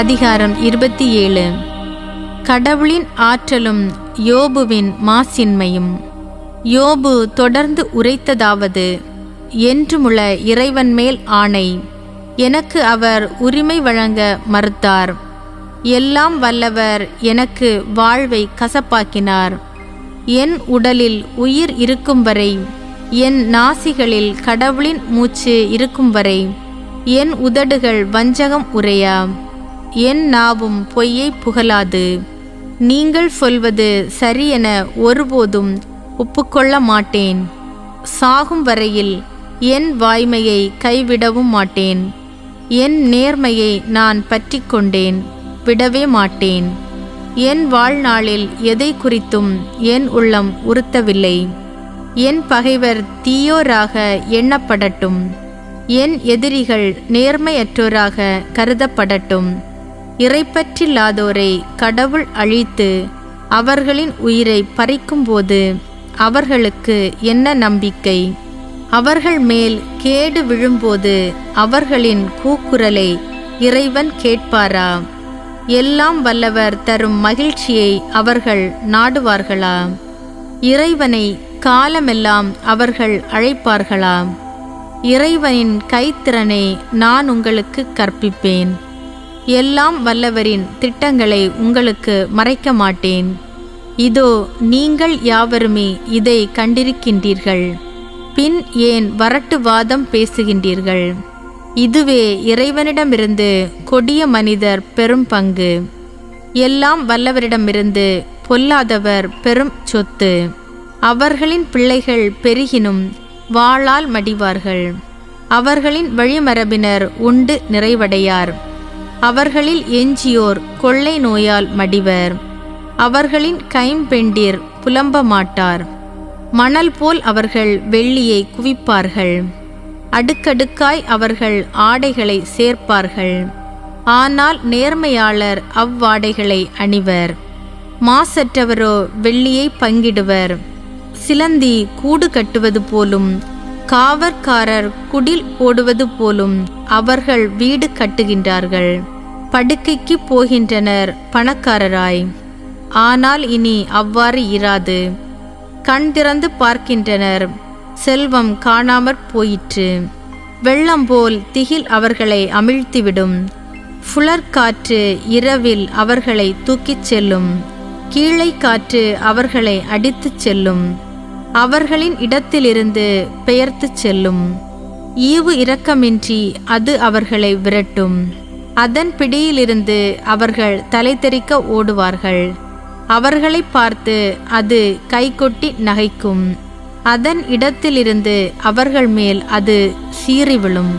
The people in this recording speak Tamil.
அதிகாரம் 27. கடவுளின் ஆற்றலும் யோபுவின் மாசின்மையும். யோபு தொடர்ந்து உரைத்ததாவது: என்றுமுள்ள இறைவன் மேல் ஆணை, எனக்கு அவர் உரிமை வழங்க மறுத்தார். எல்லாம் வல்லவர் எனக்கு வாழ்வை கசப்பாக்கினார். என் உடலில் உயிர் இருக்கும் வரை, என் நாசிகளில் கடவுளின் மூச்சு இருக்கும் வரை, என் உதடுகள் வஞ்சகம் உரையா, என் நாவும் பொய்யை புகழாது. நீங்கள் சொல்வது சரியென ஒருபோதும் ஒப்புக்கொள்ள மாட்டேன். சாகும் வரையில் என் வாய்மையை கைவிடவும் மாட்டேன். என் நேர்மையை நான் பற்றி கொண்டேன், விடவே மாட்டேன். என் வாழ்நாளில் எதை குறித்தும் என் உள்ளம் உறுத்தவில்லை. என் பகைவர் தீயோராக எண்ணப்படட்டும். என் எதிரிகள் நேர்மையற்றோராக கருதப்படட்டும். இறைப்பற்றில்லாதோரை கடவுள் அழித்து அவர்களின் உயிரை பறிக்கும்போது அவர்களுக்கு என்ன நம்பிக்கை? அவர்கள் மேல் கேடு விழும்போது அவர்களின் கூக்குரலை இறைவன் கேட்பாரா? எல்லாம் வல்லவர் தரும் மகிழ்ச்சியை அவர்கள் நாடுவார்களா? இறைவனை காலமெல்லாம் அவர்கள் அழைப்பார்களா? இறைவனின் கைத்திறனை நான் உங்களுக்கு கற்பிப்பேன். எல்லாம் வல்லவரின் திட்டங்களை உங்களுக்கு மறைக்க மாட்டேன். இதோ நீங்கள் யாவருமே இதை கண்டிருக்கின்றீர்கள். பின் ஏன் வரட்டு வாதம் பேசுகின்றீர்கள்? இதுவே இறைவனிடமிருந்து கொடிய மனிதர் பெரும் பங்கு. எல்லாம் வல்லவரிடமிருந்து பொல்லாதவர் பெரும் சொத்து. அவர்களின் பிள்ளைகள் பெருகினும் வாளால் மடிவார்கள். அவர்களின் வழிமரபினர் உண்டு நிறைவடையார். அவர்களில் எஞ்சியோர் கொள்ளை நோயால் மடிவர். அவர்களின் கைம்பெண்டிர் புலம்ப மாட்டார். மணல் போல் அவர்கள் வெள்ளியை குவிப்பார்கள். அடுக்கடுக்காய் அவர்கள் ஆடைகளை சேர்ப்பார்கள். ஆனால் நேர்மையாளர் அவ்வாடைகளை அணிவர். மாசற்றவரோ வெள்ளியை பங்கிடுவர். சிலந்தி கூடு கட்டுவது போலும், காவற்காரர் குடில் போடுவது போலும் அவர்கள் வீடு கட்டுகின்றார்கள். படுக்கைக்கு போகின்றனர் பணக்காரராய். ஆனால் இனி அவ்வாறு இராது. கண் திறந்து பார்க்கின்றனர், செல்வம் காணாமற் போயிற்று. வெள்ளம் போல் திகில் அவர்களை அமிழ்த்திவிடும். புலர்காற்று இரவில் அவர்களை தூக்கிச் செல்லும். கீழை காற்று அவர்களை அடித்துச் செல்லும். அவர்களின் இடத்திலிருந்து பெயர்த்துச் செல்லும். ஈவு இரக்கமின்றி அது அவர்களை விரட்டும். அதன் பிடியிலிருந்து அவர்கள் தலை தெறிக்க ஓடுவார்கள். அவர்களை பார்த்து அது கைகொட்டி நகைக்கும். அதன் இடத்திலிருந்து அவர்கள் மேல் அது சீறி விழும்.